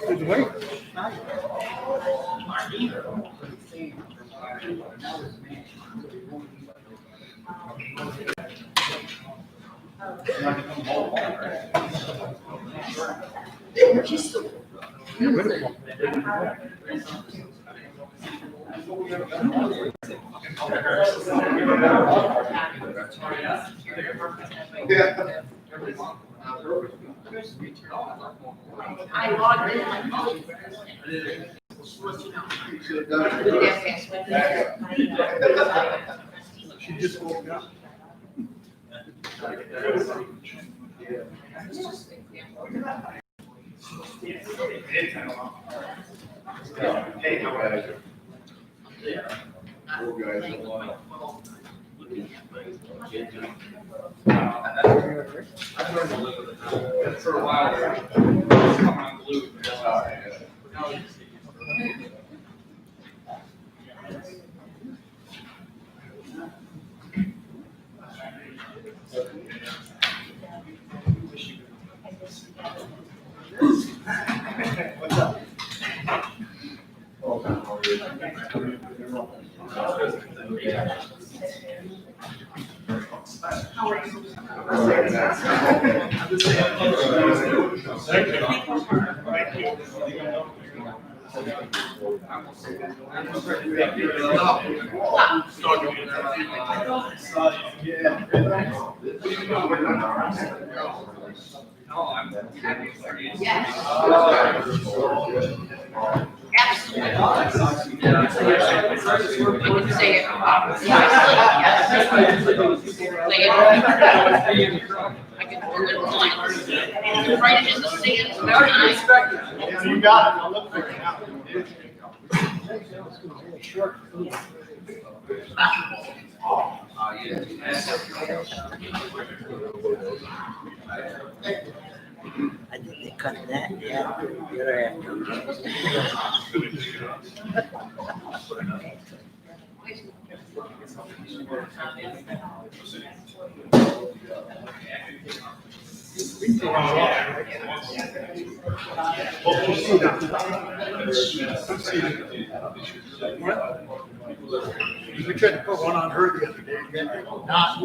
Good way. I logged in. She just woke up. Hey, how guys? Poor guys. I've learned to live with it now. For a while, it's coming unglued. What's up? You got it. I'll look for it now. I think they cut that, yeah. The other We tried to put one on her the other day. Not.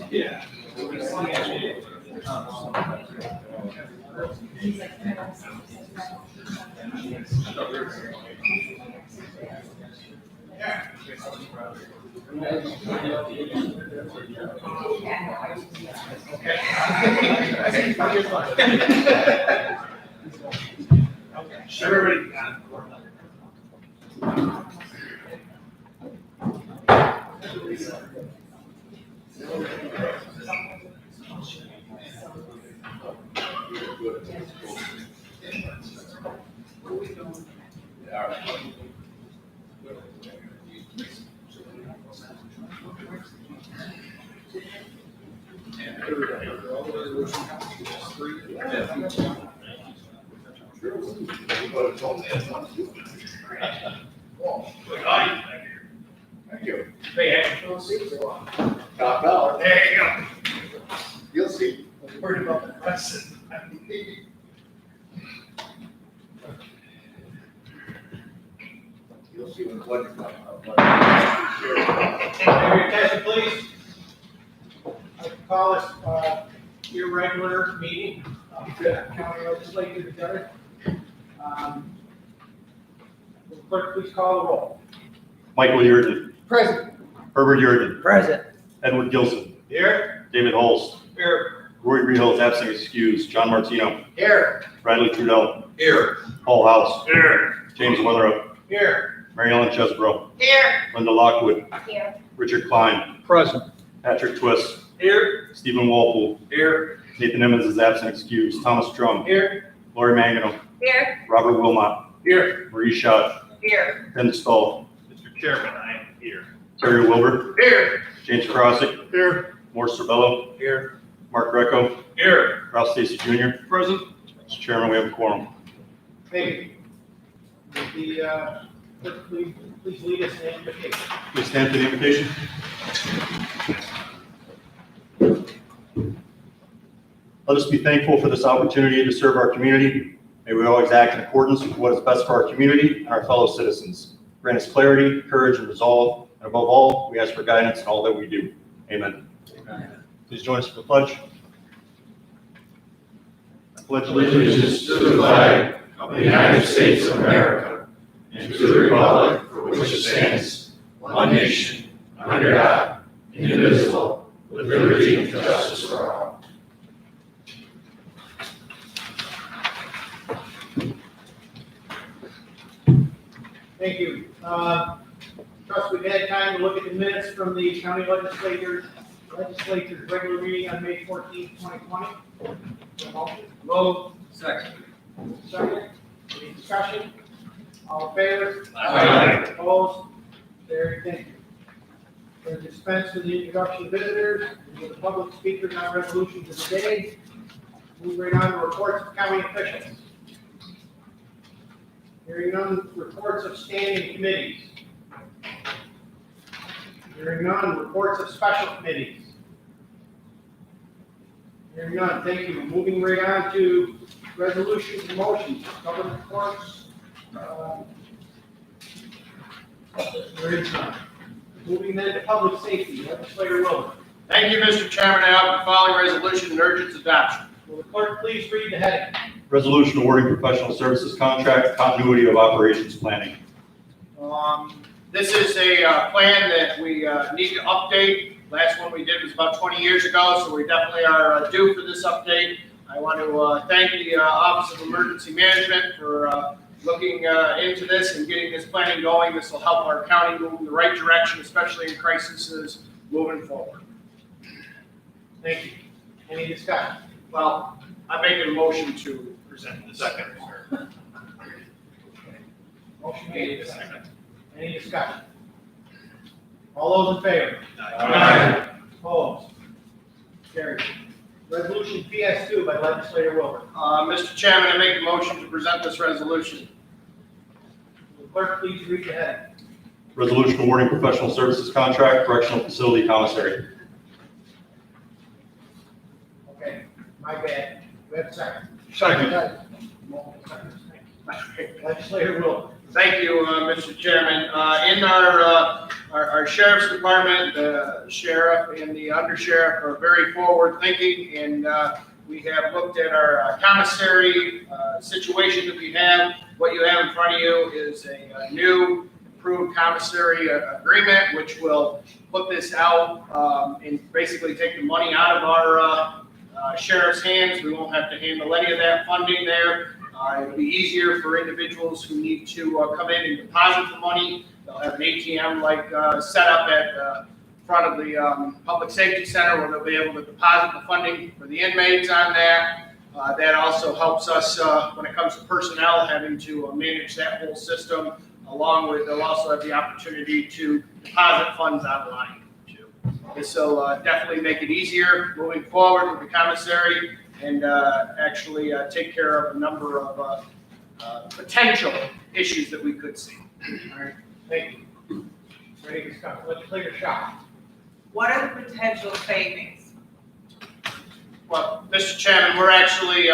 Yeah. Sure. Thank you. Hey, Top out. there you go. You'll see. Worried about the question. You'll see when the budget comes out. Your attention, please. I call this your regular meeting of the county legislature together. Will the clerk please call the roll? Michael Yurden, Present. Herbert Yurden, present. Edward Gilson, Here. David Holst, Here. Rory Rehill is absent excused, John Martino, Here. Bradley Trudell, Here. Paul House, Here. James Weatherup, Here. Mary Ellen Chesbro, Here. Linda Lockwood, Here. Richard Klein, Present. Patrick Twist, Here. Stephen Walpole, Here. Nathan Emmons is absent excused, Thomas Drum, Here. Lori Mangano, Here. Robert Wilmot, Here. Marie Schott, Here. Ben Stahl, Mr. Chairman, I am here. Terry Wilbur, Here. James Crossick, Here. Morris Cirbello. Here. Mark Greco. Here. Ralph Stacy Jr. Present. Mr. Chairman, we have a quorum. Thank you. Clerk, please lead us in the invocation. Please stand for the invocation. Let us be thankful for this opportunity to serve our community. May we always act in accordance with what is best for our community and our fellow citizens. Grant us clarity, courage, and resolve. And above all, we ask for guidance in all that we do. Amen. Please join us for the pledge. I pledge Allegiance to the flag of the United States of America and to the republic for which it stands, one nation, under God, indivisible, with liberty and justice for all. Thank you. Trust we've had time to look at the minutes from the county legislature's regular meeting on May 14th, 2020. Vote. Second. Second, any discussion? All in favor? Aye. Opposed? Carried, thank you. We're going to dispense with the introduction of visitors, and with the public speakers on resolutions of the day. Move right on to reports of county officials. Hearing none, reports of standing committees. Hearing none, reports of special committees. Hearing none, thank you. Moving right on to resolutions and motions, government reports. There is none. Moving then to public safety, Legislator Wilbur. Thank you, Mr. Chairman. I offer the following resolution and urge its adoption. Will the clerk please read the heading? Resolution awarding professional services contract, continuity of operations planning. This is a plan that we need to update. Last one we did was about 20 years ago, so we definitely are due for this update. I want to thank the Office of Emergency Management for looking into this and getting this planning going. This will help our county move in the right direction, especially in crises moving forward. Thank you. Any discussion? Well, I'm making a motion to present the second. Motion made. Any discussion? All those in favor? Aye. Opposed? Carried. Resolution PS2 by Legislator Wilbur. Mr. Chairman, I make a motion to present this resolution. Will the clerk please read the heading? Resolution awarding professional services contract, correctional facility commissary. Okay, my bad. We have a second. Second. Legislator Wilbur. Thank you, Mr. Chairman. In our sheriff's department, the sheriff and the undersheriff are very forward-thinking, and we have looked at our commissary situation that we have. What you have in front of you is a new approved commissary agreement, which will put this out and basically take the money out of our sheriff's hands. We won't have to handle any of that funding there. It'll be easier for individuals who need to come in and deposit the money. They'll have an ATM like set up at the front of the public safety center where they'll be able to deposit the funding for the inmates on that. That also helps us when it comes to personnel having to manage that whole system, along with they'll also have the opportunity to deposit funds online too. This will definitely make it easier moving forward with the commissary and actually take care of a number of potential issues that we could see. All right, thank you. Ready to discuss. Legislator Shaw. What are the potential savings? Well, Mr. Chairman, we're actually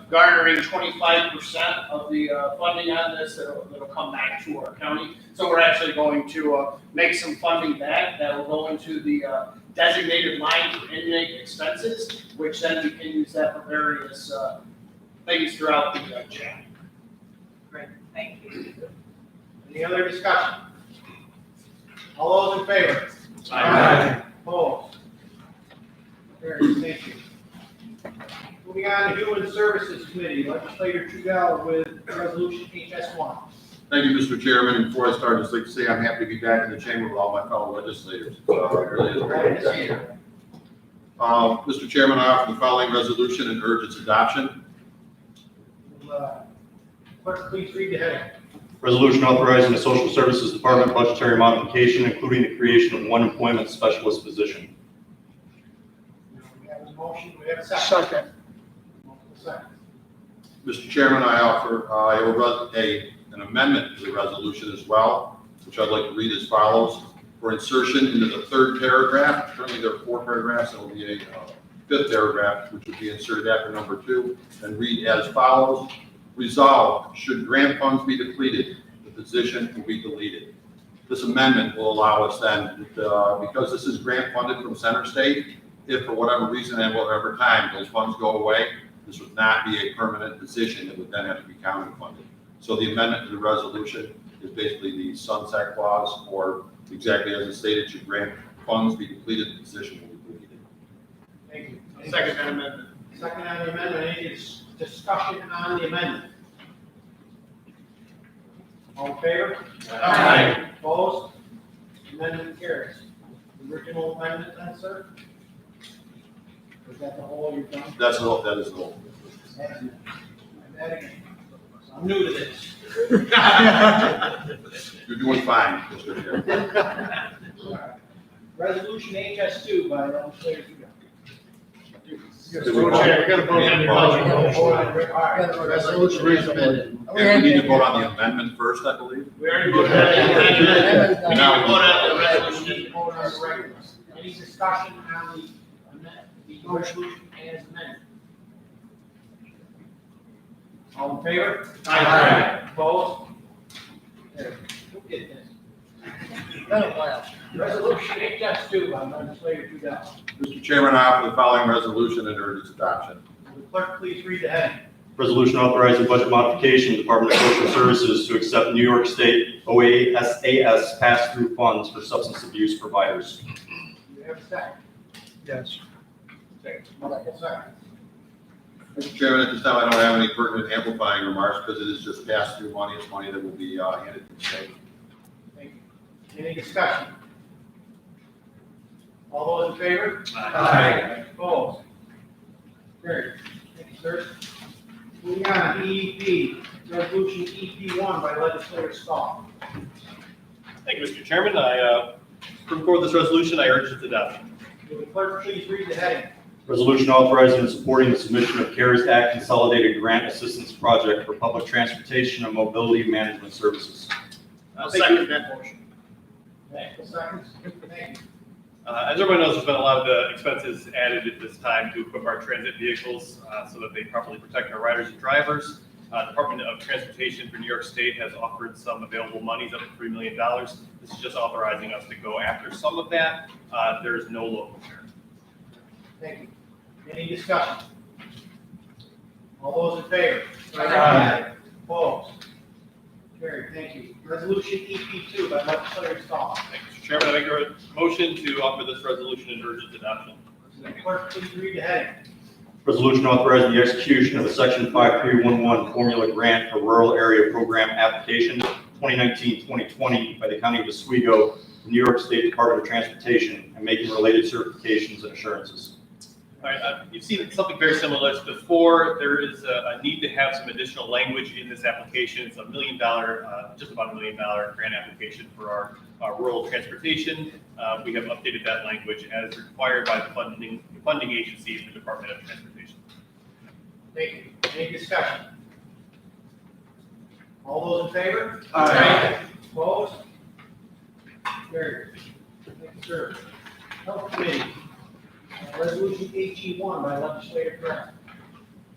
garnering 25% of the funding on this that'll come back to our county. So we're actually going to make some funding back that will go into the designated line for inmate expenses, which then we can use that for various things throughout the jail. Great, thank you. Any other discussion? All those in favor? Aye. Opposed? Carried, thank you. Moving on to Human Services Committee, Legislator Trudell with Resolution HS1. Thank you, Mr. Chairman. And before I start, I'd just like to say I'm happy to be back in the chamber with all my fellow legislators. It really is great to see you. Mr. Chairman, I offer the following resolution and urge its adoption. Clerk, please read the heading. Resolution authorizing the Social Services Department budgetary modification, including the creation of one employment specialist position. We have a motion, we have a second. Multiple seconds. Mr. Chairman, I offer an amendment to the resolution as well, which I'd like to read as follows. For insertion into the third paragraph, currently there are 4 paragraphs, there will be a fifth paragraph, which would be inserted after number 2, and read as follows. Resolved, should grant funds be depleted, the position will be deleted. This amendment will allow us then, because this is grant funded from Center State, if for whatever reason and whatever time those funds go away, this would not be a permanent position. It would then have to be county funded. So the amendment to the resolution is basically the sunset clause, or exactly as it stated, should grant funds be depleted, the position will be deleted. Thank you. Second amendment. Second on the amendment, any discussion on the amendment? All in favor? Aye. Opposed? Amendment carries. The original amendment then, sir? Or is that the whole you've done? That is the whole. That again. I'm new to this. You're doing fine, Mr. Chairman. Resolution HS2 by legislator Trudeau. Do we vote? Chair, we gotta vote on the All right. Resolution is amended. And we need to vote on the amendment first, I believe. We already voted on the amendment. We now vote on the resolution. Vote on the regular. Any discussion on the resolution as amended? All in favor? Aye. Opposed? There. Who did this? Resolution HS2 by legislator Trudeau. Mr. Chairman, I offer the following resolution and urge its adoption. Will the clerk please read the heading? Resolution authorizing budget modification, Department of Social Services to accept New York State OASAS pass-through funds for substance abuse providers. Do you have a second? Yes. Multiple seconds. Mr. Chairman, at this time, I don't have any pertinent amplifying remarks because it is just pass-through money. It's money that will be handed to the state. Thank you. Any discussion? All those in favor? Aye. Opposed? Carried. Thank you, sir. Moving on, EEP, resolution EP1 by legislator Stahl. Thank you, Mr. Chairman. I bring forward this resolution. I urge its adoption. Will the clerk please read the heading? Resolution authorizing and supporting the submission of CARES Act Consolidated Grant Assistance Project for Public Transportation and Mobility Management Services. I'll second that motion. Multiple seconds. Thank you. As everyone knows, there's been a lot of expenses added at this time to equip our transit vehicles so that they properly protect our riders and drivers. Department of Transportation for New York State has offered some available monies up to $3 million. This is just authorizing us to go after some of that. There is no local share. Thank you. Any discussion? All those in favor? Aye. Opposed? Carried. Thank you. Resolution EP2 by legislator Stahl. Thank you, Mr. Chairman. I make a motion to offer this resolution and urge its adoption. Will the clerk please read the heading? Resolution authorizing the execution of a Section 5311 formula grant for rural area program application 2019-2020 by the County of Oswego, the New York State Department of Transportation, and making related certifications and assurances. All right, you've seen something very similar to this before. There is a need to have some additional language in this application. It's $1 million, just about $1 million grant application for our rural transportation. We have updated that language as required by the funding agency, the Department of Transportation. Thank you. Any discussion? All those in favor? Aye. Opposed? Carried. Thank you, sir. Health Committee, resolution HE1 by legislator Grant.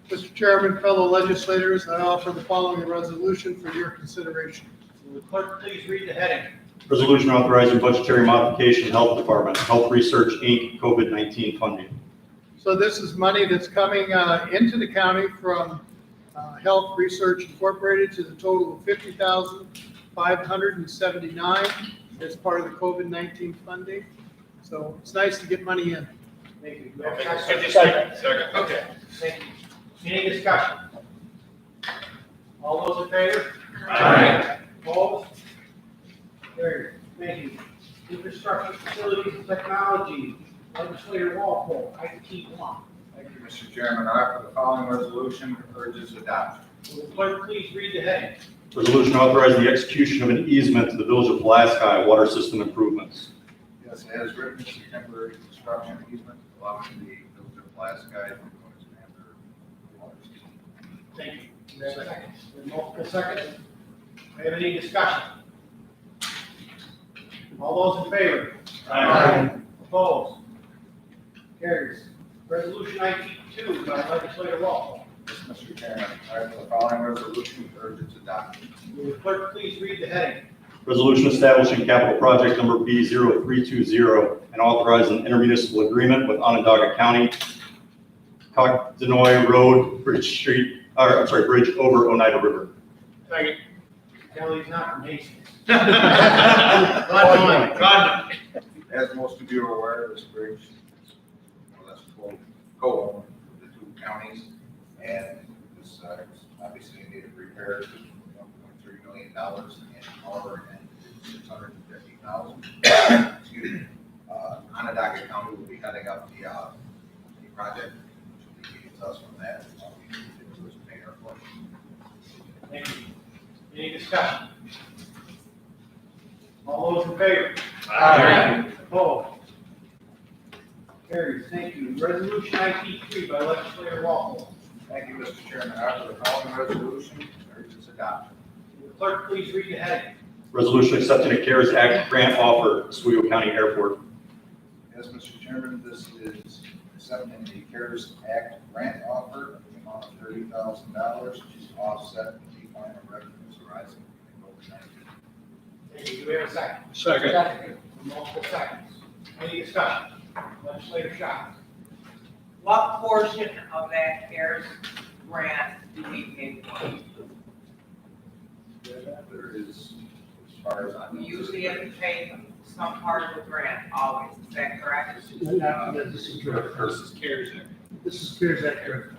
Mr. Chairman, fellow legislators, I offer the following resolution for your consideration. Will the clerk please read the heading? Resolution authorizing budgetary modification, Health Department, Health Research, Inc., COVID-19 funding. So this is money that's coming into the county from Health Research Incorporated to the total of $50,579 as part of the COVID-19 funding. So it's nice to get money in. Thank you. Second. Okay, thank you. Any discussion? All those in favor? Aye. Opposed? Carried. Thank you. Infrastructure, Facilities, and Technology, legislator Walpole, IT1. Thank you, Mr. Chairman. I offer the following resolution and urge its adoption. Will the clerk please read the heading? Resolution authorizing the execution of an easement to the Village of Pulaski water system improvements. Yes, as written, it's a temporary construction easement allowing the Village of last guy. Thank you. Do we have a second? Multiple seconds. Do we have any discussion? All those in favor? Opposed? Carries. Resolution 92 by legislator Wall. Yes, Mr. Chairman, I have the following resolution for urgent adoption. Will the clerk please read the heading? Resolution establishing capital project number B0320 and authorizing intermunicipal agreement with Onondaga County, Cogdenoy Road, Bridge over Oneida River. Second. Kelly's not from Hastings. God, As most of you are aware, this bridge, that's co-owned with the two counties, and this obviously needed repairs of $1.3 million in Oliver and $650,000. Excuse me. Onondaga County will be heading up the project, which will be us from that. All we need to do is pay our portion. Thank you. Any discussion? All those in favor? Opposed? Carries. Thank you. Resolution 93 by legislator Walpole. Thank you, Mr. Chairman. I offer the following resolution for its adoption. Will the clerk please read the heading? Resolution accepting a CARES Act grant offer, Oswego County Airport. Yes, Mr. Chairman, this is accepting the CARES Act grant offer in the amount of $30,000 to offset the decline of revenues arising from COVID-19. Thank you. Do we have a second? Second. Multiple seconds. Any discussion? Legislator Shaw. What portion of that CARES grant do we pay for? There is, as far as I'm. We usually have to pay some part of the grant, always, is that correct? This is correct. Versus CARES Act. This is CARES Act correct.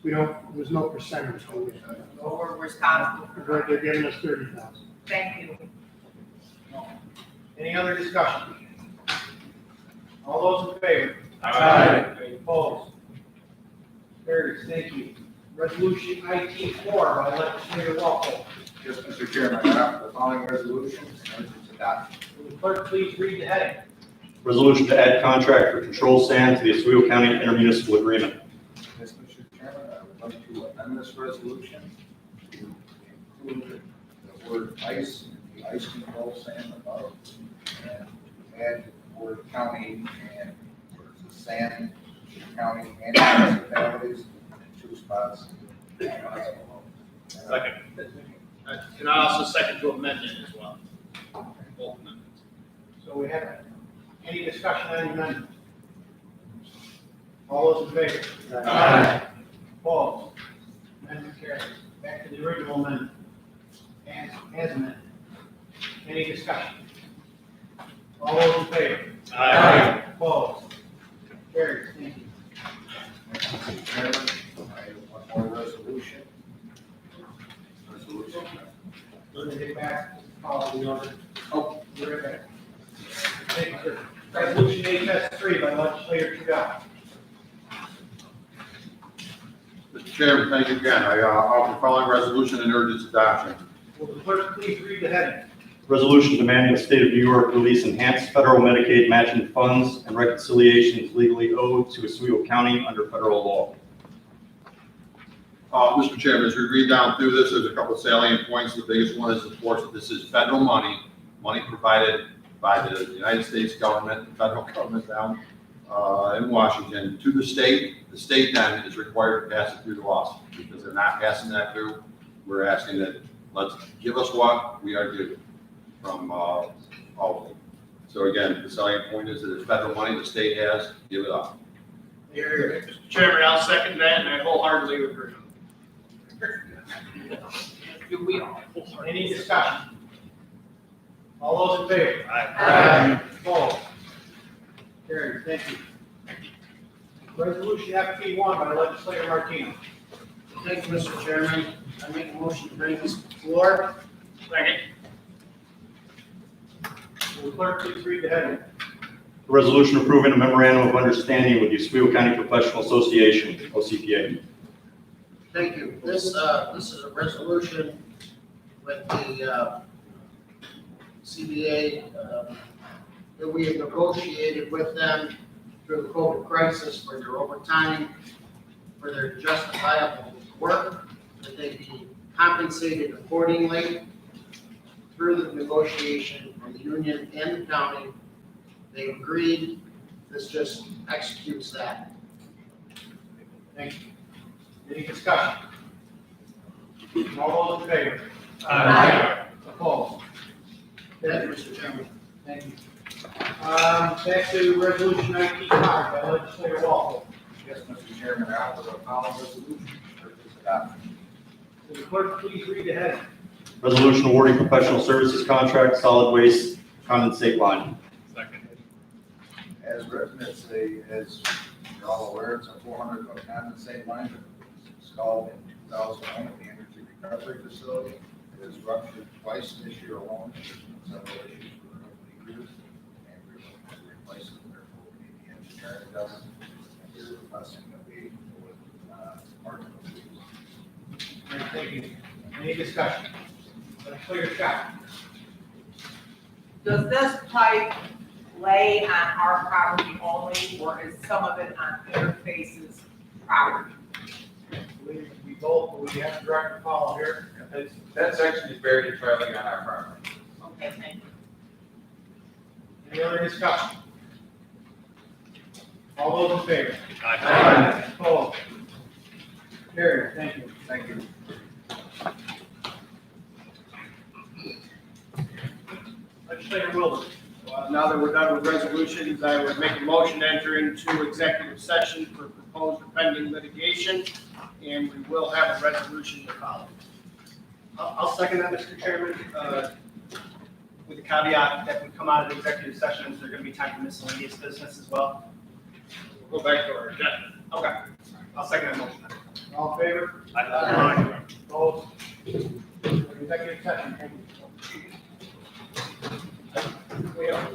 We don't, there's no percentage on it. So we're responsible for They're it. giving us 30,000. Thank you. Any other discussion? All those in favor? Opposed? Carries. Thank you. Resolution IT 4 by legislator Walpole. Yes, Mr. Chairman, I offer the following resolution for its adoption. Will the clerk please read the heading? Resolution to add contract for control sand to the Oswego County intermunicipal agreement. Yes, Mr. Chairman, I would like to amend this resolution to include the word ice, the ice control sand above, and add the word county and the sand, county and municipalities in 2 spots. Second. And I also second to amend it as well. Both amendments. So we have any discussion on the amendment? All those in favor? Opposed? Amendment carries. Back to the original amendment. As amended. Any discussion? All those in favor? Opposed? Carries. Thank you. Mr. Chairman, I have one more resolution. We're going to get back, follow the order. Oh, we're right back. Thank you, sir. Resolution HS3 by legislator Trudeau. Mr. Chairman, thank you again. I offer the following resolution and urge its adoption. Will the clerk please read the heading? Resolution demanding the state of New York release enhanced federal Medicaid matching funds and reconciliations legally owed to Oswego County under federal law. Mr. Chairman, as we read down through this, there's a couple salient points. The biggest one is, of course, that this is federal money provided by the United States government, the federal government down in Washington to the state. The state then is required to pass it through the laws. Because they're not passing that through, we're asking that, let's give us what we are due from all of them. So again, the salient point is that it's federal money the state has, give it up. Mr. Chairman, I'll second that, and I wholeheartedly agree. Do we all? Any discussion? All those in favor? Opposed? Carried. Thank you. Resolution FP1 by legislator Martino. Thank you, Mr. Chairman. I make a motion to bring this to the floor. Second. Will the clerk please read the heading? A resolution approving a memorandum of understanding with the Oswego County Professional Association, OCPA. Thank you. This is a resolution with the CBA that we have negotiated with them through the COVID crisis for their overtime, for their justifiable work, that they be compensated accordingly. Through the negotiation from the union and the county, they agreed. This just executes that. Thank you. Any discussion? All those in favor? Aye. Opposed? Thank you, Mr. Chairman. Thank you. Back to resolution 19 by legislator Walpole. Yes, Mr. Chairman, I offer the following resolution for its adoption. Will the clerk please read the heading? Resolution awarding professional services contract, solid waste condensate bonding. Second. As written, as you're all aware, it's a 400-foot condensate line that was installed in 2001 at the Energy Recovery Facility. It has ruptured twice this year alone. There's been several issues with it over the years, and we're looking to replace it. Therefore, we need the engineering done, and we're requesting that we go with margin of fees. All right, thank you. Any discussion? Legislator Scott. Does this pipe lay on our property only, or is some of it on Interface's property? We both, but we have a director follow here. That section is buried entirely on our property. Okay, thank you. Any other discussion? All those in favor? Aye. Opposed? Carried, thank you. Thank you. Legislator Wilbur. Now that we're done with resolutions, I would make a motion to enter into executive session for proposed or pending litigation, and we will have a resolution to follow. I'll second that, Mr. Chairman, with the caveat that we come out of executive sessions, there's going to be time for miscellaneous business as well. We'll go back to our agenda. Okay, I'll second that motion. All in favor? Aye. Opposed? Executive session. Thank you. We have